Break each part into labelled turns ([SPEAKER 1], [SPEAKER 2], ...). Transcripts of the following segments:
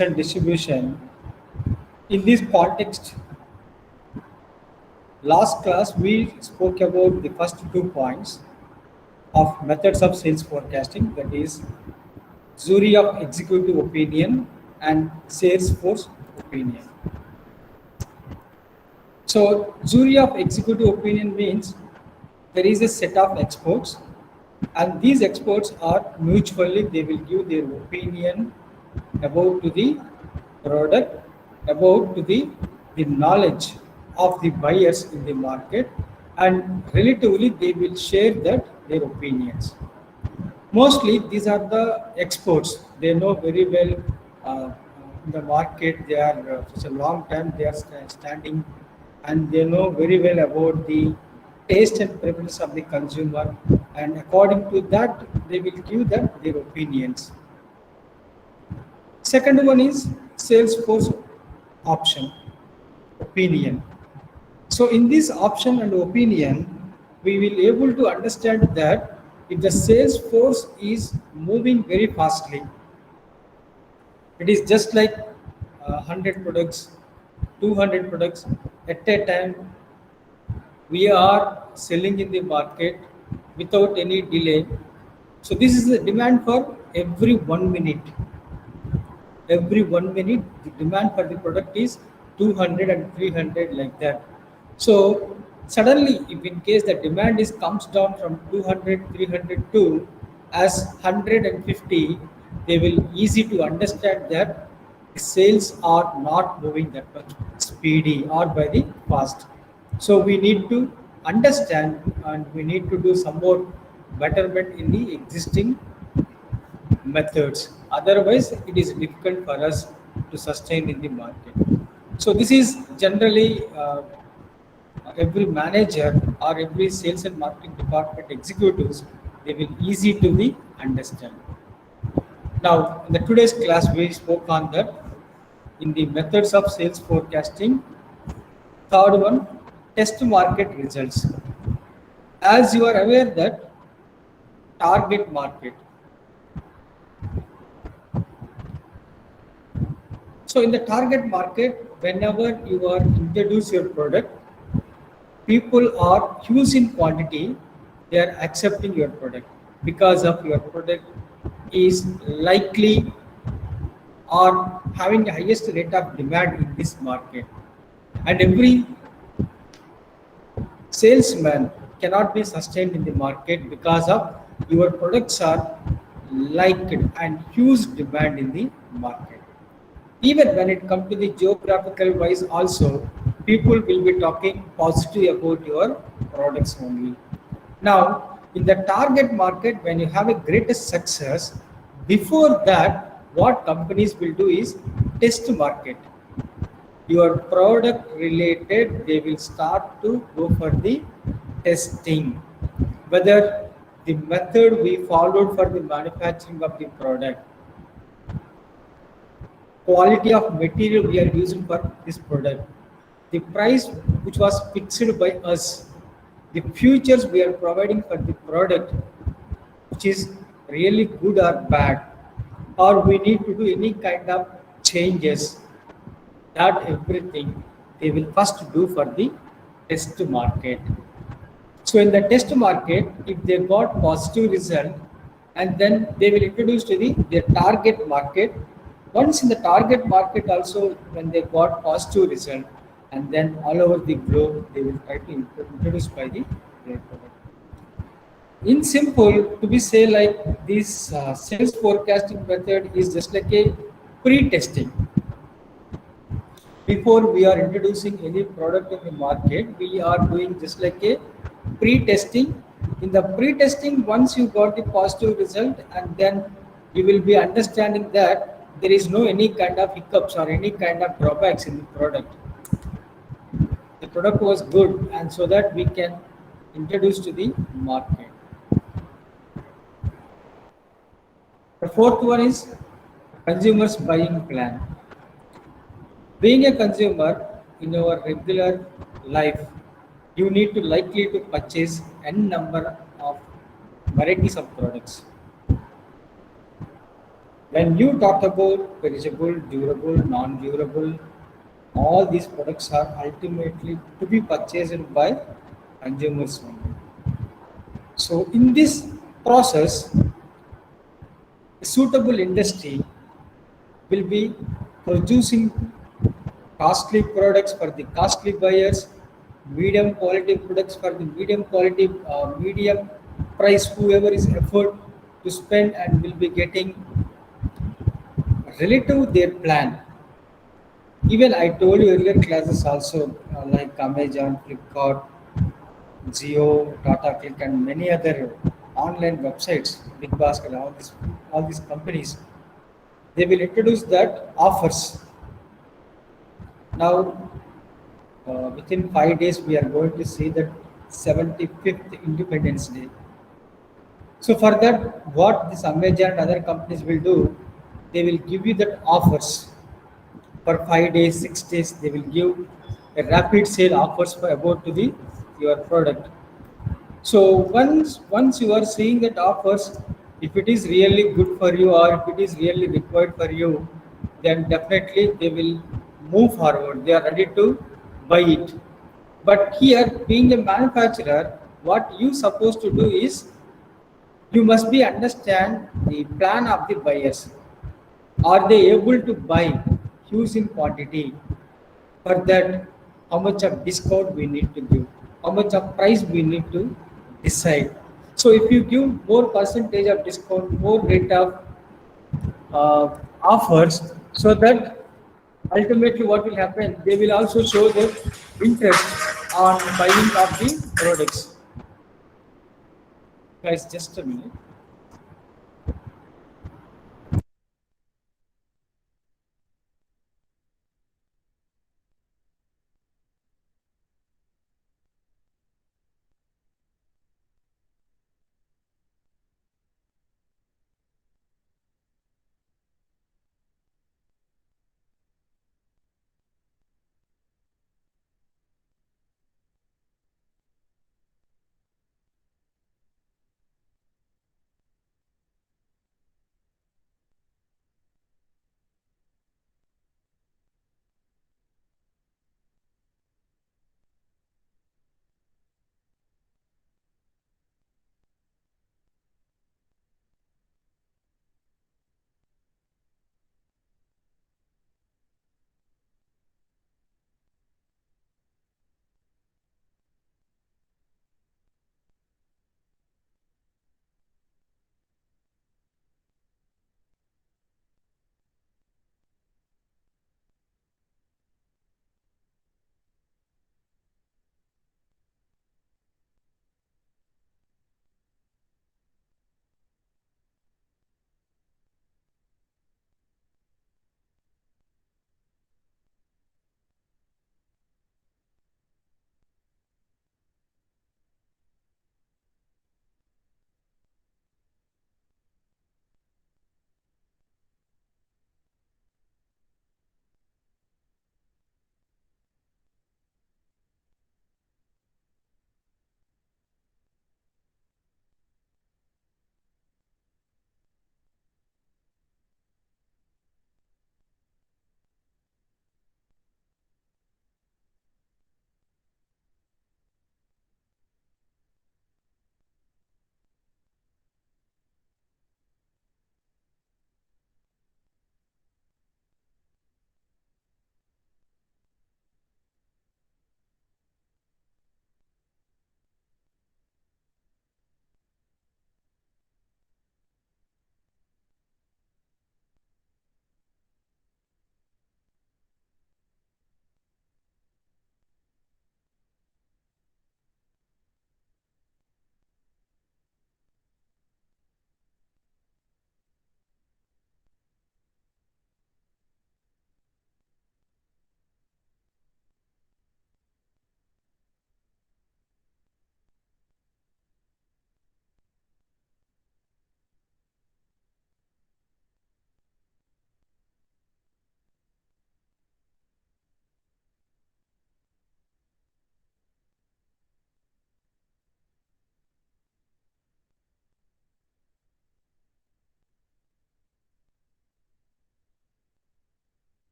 [SPEAKER 1] and distribution. In this context, last class we spoke about the first 2 points of methods of sales forecasting, that is jury of executive opinion and sales force opinion. So jury of executive opinion means there is a set of experts, and these experts are mutually they will give their opinion about to the product, about to the knowledge of the buyers in the market, and relatively they will share that their opinions. Mostly these are the experts. They know very well in the market. They are for a long time they are standing, and they know very well about the taste and preference of the consumer, and according to that they will give that their opinions. Second one is Salesforce option opinion. So in this option and opinion, we will able to understand that if the sales force is moving very fastly, it is just like 100 products, 200 products at a time we are selling in the market without any delay. So this is the demand for every 1 minute. Every 1 minute, the demand for the product is 200 and 300 like that. So suddenly, if in case the demand is comes down from 200, 300 to as 150, they will easy to understand that the sales are not moving that much speedy or very fast. So we need to understand, and we need to do some more betterment in the existing methods. Otherwise, it is difficult for us to sustain in the market. So this is generally every manager or every sales and marketing department executives, they will easy to be understand. Now, in the today's class, we spoke on that in the methods of sales forecasting. Third one, test market results. As you are aware that target market. So in the target market, whenever you are introduce your product, people are huge in quantity. They are accepting your product because of your product is likely or having the highest rate of demand in this market. And every salesman cannot be sustained in the market because of your products are liked and huge demand in the market. Even when it comes to the geographical wise also, people will be talking positive about your products only. Now in the target market, when you have a greatest success, before that what companies will do is test market your product related. They will start to go for the testing whether the method we followed for the manufacturing of the product, quality of material we are using for this product, the price which was fixed by us, the features we are providing for the product, which is really good or bad, or we need to do any kind of changes, that everything they will first do for the test market. So in the test market, if they got positive result, and then they will introduce to their target market. Once in the target market also, when they got positive result, and then all over the globe, they will try to introduce by their product. In simple, to be say like this sales forecasting method is just like a pre-testing. Before we are introducing any product in the market, we are doing just like a pre-testing. In the pre-testing, once you got the positive result, and then you will be understanding that there is no any kind of hiccups or any kind of drawbacks in the product. The product was good, and so that we can introduce to the market. The fourth one is consumers buying plan. Being a consumer in your regular life, you need to likely to purchase n number of varieties of products. When you talk about perishable, durable, non-durable, all these products are ultimately to be purchased by consumers only. So in this process, a suitable industry will be producing costly products for the costly buyers, medium quality products for the medium quality, medium price, whoever is afford to spend and will be getting relative their plan. Even I told you earlier classes also like Amazon, Flipkart, Jio, Tata Click, and many other online websites, Big Basket, all these companies, they will introduce that offers. Now, within 5 days, we are going to see that 75th Independence Day. So for that, what this Amazon and other companies will do, they will give you that offers for 5 days, 6 days. They will give a rapid sale offers for about to the your product. So once you are seeing that offers, if it is really good for you or if it is really required for you, then definitely they will move forward. They are ready to buy it. But here, being a manufacturer, what you supposed to do is you must be understand the plan of the buyers. Are they able to buy huge in quantity? For that, how much of discount we need to give, how much of price we need to decide. So if you give more percentage of discount, more rate of offers, so that ultimately what will happen, they will also show their interest on buying of the products. Guys, just a minute.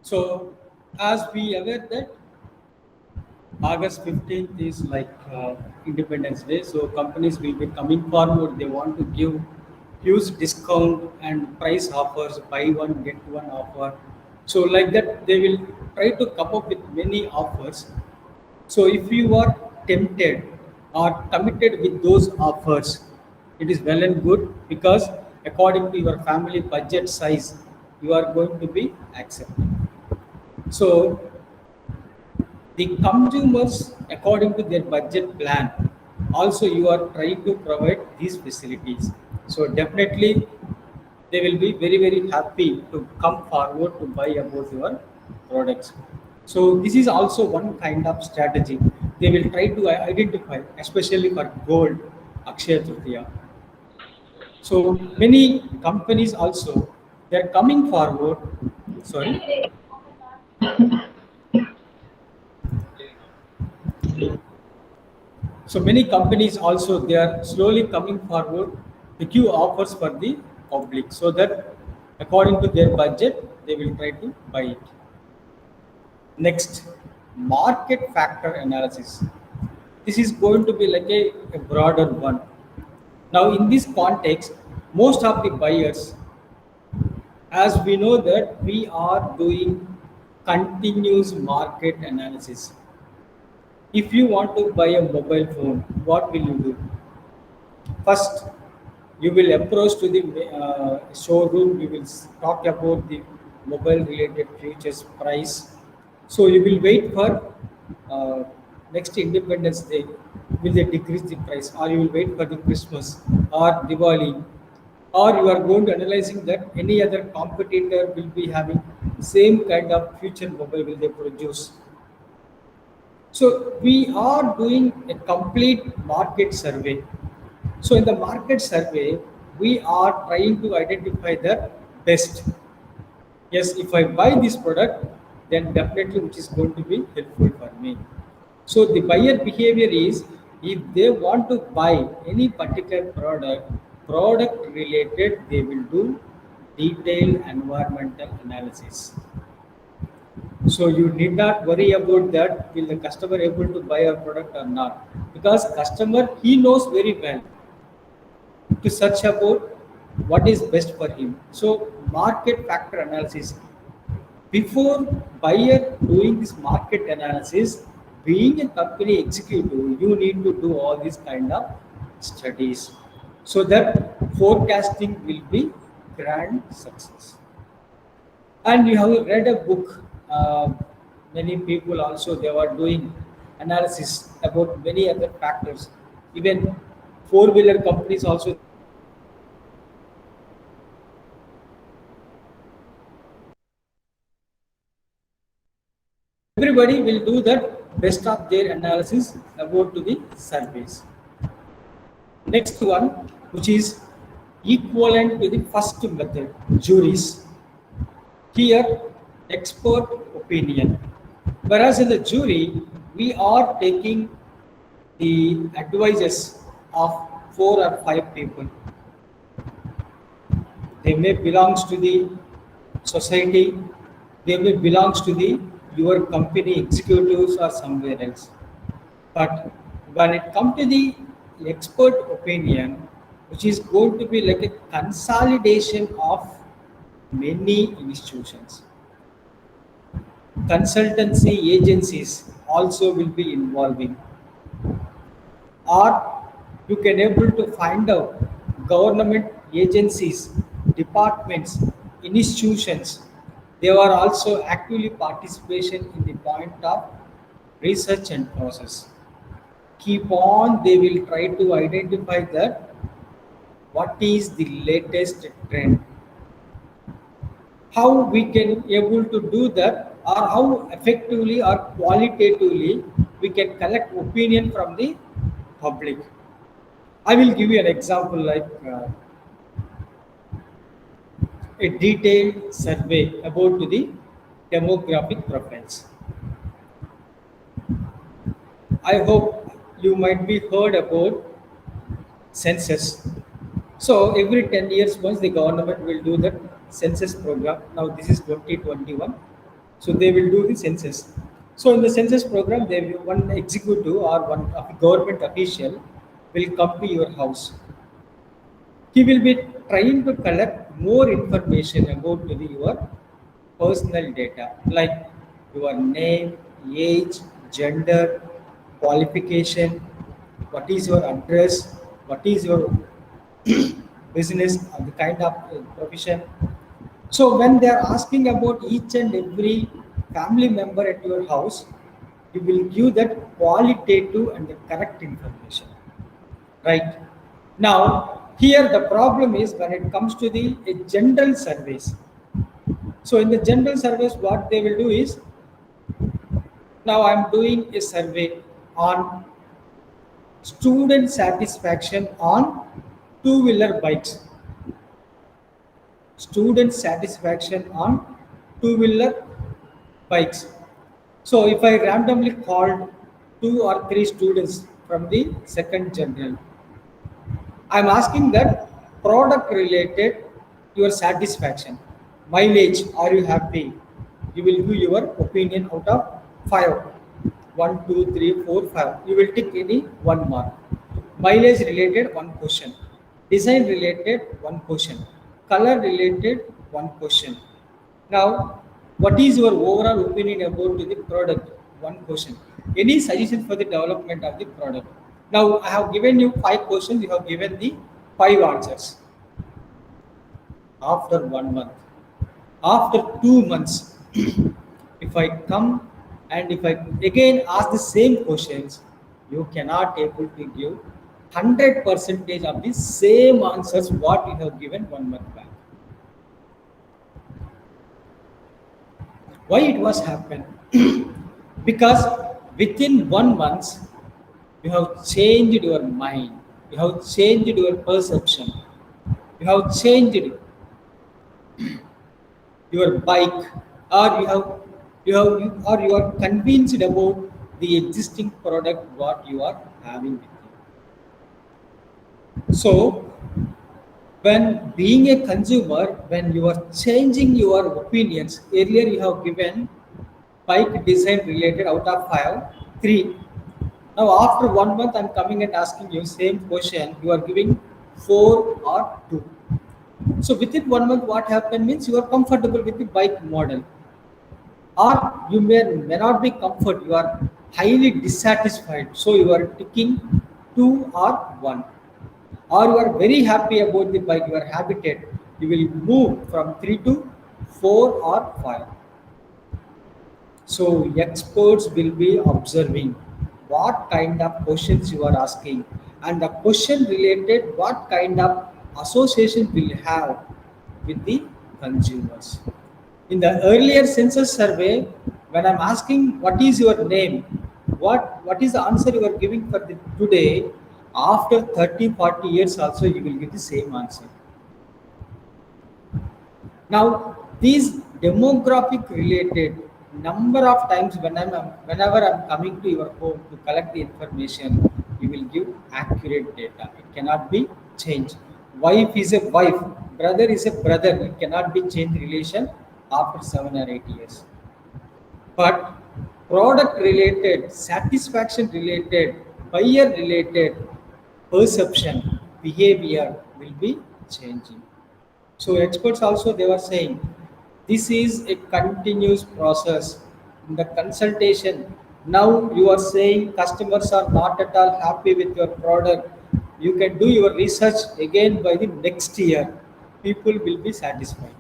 [SPEAKER 1] So as we aware that August 15th is like Independence Day, so companies will be coming forward. They want to give huge discount and price offers, buy one get one offer. So like that, they will try to come up with many offers. So if you are tempted or committed with those offers, it is well and good because according to your family budget size, you are going to be accepted. So the consumers according to their budget plan also you are trying to provide these facilities, so definitely they will be very very happy to come forward to buy about your products. So this is also one kind of strategy they will try to identify, especially for gold, Akshaya Tritiya. So many companies also they are coming forward. Sorry. So many companies also they are slowly coming forward to give offers for the public so that according to their budget they will try to buy it. Next, market factor analysis. This is going to be like a broader one. Now in this context, most of the buyers, as we know that we are doing continuous market analysis. If you want to buy a mobile phone, what will you do? First, you will approach to the showroom. You will talk about the mobile related features, price. So you will wait for uh, next Independence Day. Will they decrease the price, or you will wait for the Christmas or Diwali, or you are going to analyzing that any other competitor will be having same kind of future mobile will they produce. So we are doing a complete market survey. So in the market survey, we are trying to identify the best. Yes, if I buy this product, then definitely which is going to be helpful for me. So the buyer behavior is if they want to buy any particular product related, they will do detailed environmental analysis. So you need not worry about that. Will the customer able to buy our product or not? Because customer he knows very well to search about what is best for him. So market factor analysis. Before buyer doing this market analysis, being a company executive, you need to do all these kind of studies so that forecasting will be grand success. And you have read a book. Many people also they were doing analysis about many other factors. Even four-wheeler companies also everybody will do that best of their analysis about to the surveys. Next one, which is equivalent to the first method, juries. Here, expert opinion. Whereas in the jury, we are taking the advices of four or five people. They may belongs to the society, they may belongs to the your company executives or somewhere else. But when it comes to the expert opinion, which is going to be like a consolidation of many institutions, consultancy agencies also will be involving, or you can able to find out government agencies, departments, institutions, they are also actively participation in the point of research and process. Keep on they will try to identify that what is the latest trend, how we can able to do that, or how effectively or qualitatively we can collect opinion from the public. I will give you an example like a detailed survey about the demographic preference. I hope you might be heard about census. So every 10 years once the government will do the census program. Now this is 2021. So they will do the census. So in the census program, they will, one executive or one government official will come to your house. He will be trying to collect more information about your personal data, like your name, age, gender, qualification, what is your address, what is your business, the kind of profession. So when they are asking about each and every family member at your house, you will give that qualitative and the correct information, right? Now, here the problem is when it comes to the general surveys. So in the general surveys, what they will do is, now I'm doing a survey on student satisfaction on two-wheeler bikes. Student satisfaction on two-wheeler bikes. So if I randomly called two or three students from the second general, I'm asking that product related your satisfaction, mileage, are you happy? You will give your opinion out of five. One, two, three, four, five. You will take any one mark. Mileage related one question. Design related one question. Color related one question. Now, what is your overall opinion about the product? One question. Any suggestion for the development of the product? Now, I have given you five questions. You have given the five answers. After 1 month, after 2 months, if I come and if I again ask the same questions, you cannot able to give 100 percentage of the same answers what you have given 1 month back. Why it was happened? Because within 1 month you have changed your mind, you have changed your perception, you have changed your bike, or you are convinced about the existing product what you are having with you. So when being a consumer, when you are changing your opinions, earlier you have given bike design related out of five, three. Now after 1 month, I'm coming and asking you same question. You are giving four or two. So within 1 month, what happened means you are comfortable with the bike model, or you may not be comfort. You are highly dissatisfied. So you are ticking two or one, or you are very happy about the bike. You are habited. You will move from three to four or five. So experts will be observing what kind of questions you are asking, and the question related what kind of association will have with the consumers. In the earlier census survey, when I'm asking what is your name, what is the answer you are giving for the today, after 30, 40 years also you will give the same answer. Now, these demographic related number of times whenever I'm coming to your home to collect the information, you will give accurate data. It cannot be changed. Wife is a wife, brother is a brother. It cannot be changed relation after 7 or 8 years. But product related, satisfaction related, buyer related, perception, behavior will be changing. So experts also they were saying this is a continuous process. In the consultation, now you are saying customers are not at all happy with your product. You can do your research again by the next year. People will be satisfied.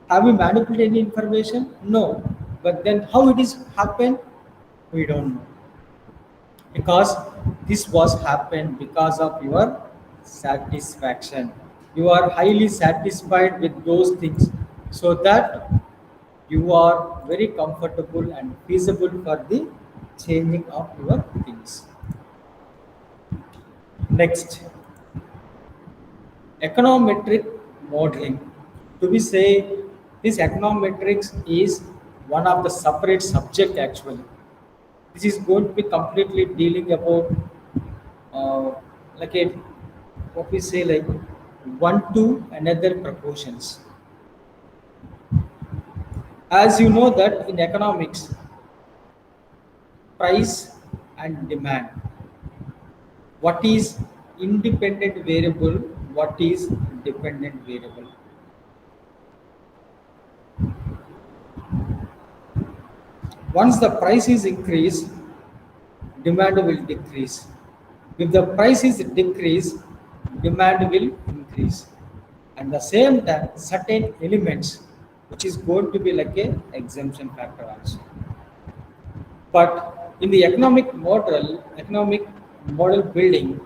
[SPEAKER 1] Have we manipulated any information? No. But then how it is happened? We don't know. Because this was happened because of your satisfaction. You are highly satisfied with those things, so that you are very comfortable and feasible for the changing of your things. Next, econometric modeling. To be say, this econometrics is one of the separate subject actually. This is going to be completely dealing about uh, like a what we say like one to another proportions. As you know that in economics, price and demand, what is independent variable, what is dependent variable. Once the price is increased, demand will decrease. If the price is decreased, demand will increase. And the same time, certain elements, which is going to be like a exemption factor also. But in the economic model building,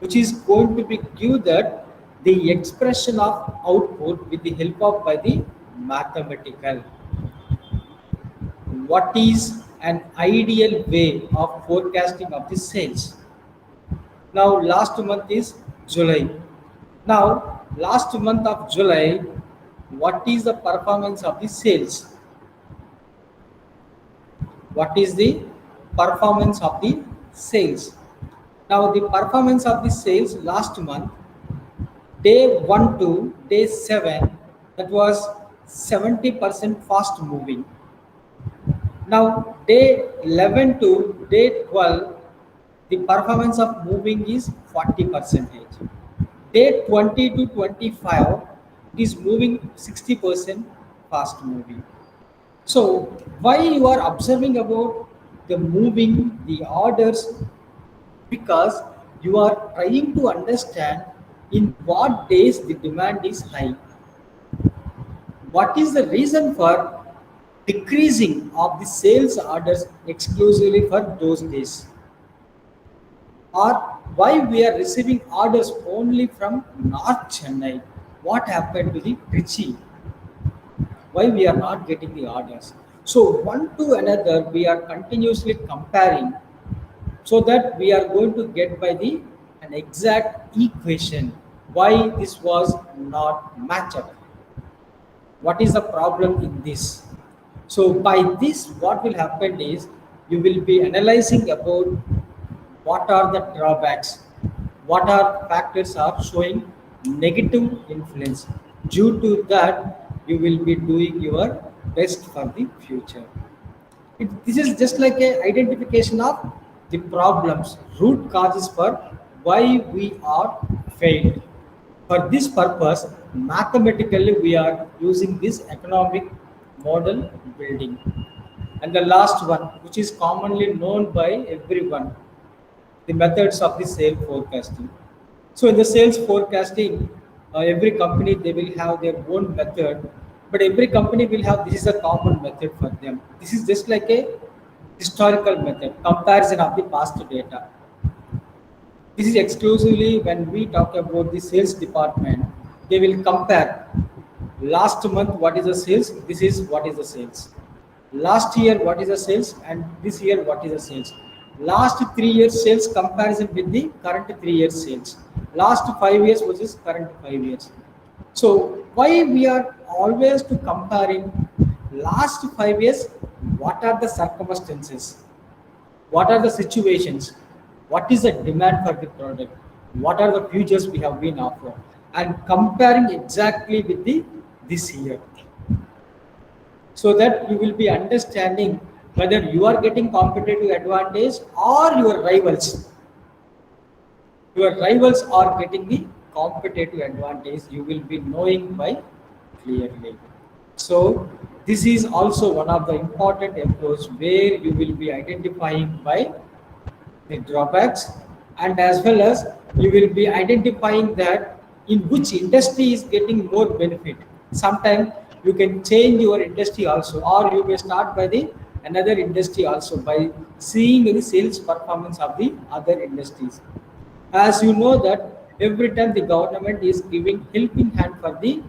[SPEAKER 1] which is going to be give that the expression of output with the help of by the mathematical. What is an ideal way of forecasting of the sales? Now, last month is July. Now, last month of July, what is the performance of the sales? What is the performance of the sales? Now, the performance of the sales last month, day 1 to day 7, that was 70% fast moving. Now, day 11 to day 12, the performance of moving is 40%. Day 20 to 25, it is moving 60% fast moving. So, why you are observing about the moving, the orders? Because you are trying to understand in what days the demand is high. What is the reason for decreasing of the sales orders exclusively for those days? Or why we are receiving orders only from North Chennai? What happened to the Trichy? Why we are not getting the orders? So one to another, we are continuously comparing, so that we are going to get by the an exact equation why this was not matched up. What is the problem in this? So by this, what will happen is you will be analyzing about what are the drawbacks, what are factors are showing negative influence. Due to that, you will be doing your best for the future. This is just like a identification of the problems, root causes for why we are failed. For this purpose, mathematically we are using this economic model building. And the last one, which is commonly known by everyone, the methods of the sales forecasting. So in the sales forecasting, every company they will have their own method, but every company will have this is a common method for them. This is just like a historical method, comparison of the past data. This is exclusively when we talk about the sales department, they will compare last month what is the sales, this is what is the sales. Last year what is the sales, and this year what is the sales. Last 3 years sales comparison with the current 3 years sales. Last 5 years versus current 5 years. So why we are always to comparing last 5 years, what are the circumstances, what are the situations, what is the demand for the product, what are the futures we have been offered, and comparing exactly with the this year, so that you will be understanding whether you are getting competitive advantage or your rivals are getting the competitive advantage. You will be knowing by clearly. So this is also one of the important approach where you will be identifying by the drawbacks, and as well as you will be identifying that in which industry is getting more benefit. Sometimes you can change your industry also, or you may start by the another industry also by seeing the sales performance of the other industries. As you know that every time the government is giving helping hand for the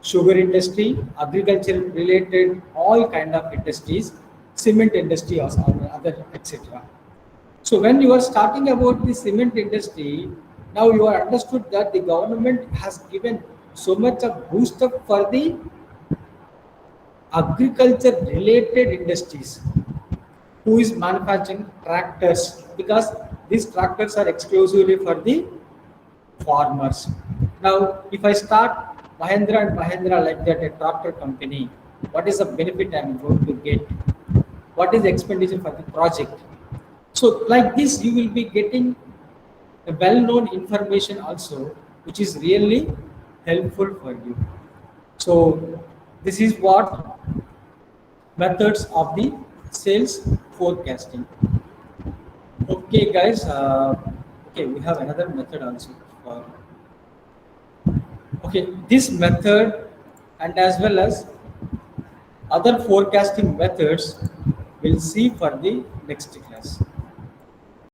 [SPEAKER 1] sugar industry, agriculture related, all kind of industries, cement industry or other, etc. So when you are starting about the cement industry, now you are understood that the government has given so much of boost up for the agriculture related industries who is manufacturing tractors, because these tractors are exclusively for the farmers. Now, if I start Mahindra and Mahindra like that, a tractor company, what is the benefit I'm going to get, what is the expenditure for the project. So like this, you will be getting a well-known information also, which is really helpful for you. So this is what methods of the sales forecasting. Okay, guys. Okay, we have another method also. For, okay, this method and as well as other forecasting methods we'll see for the next class.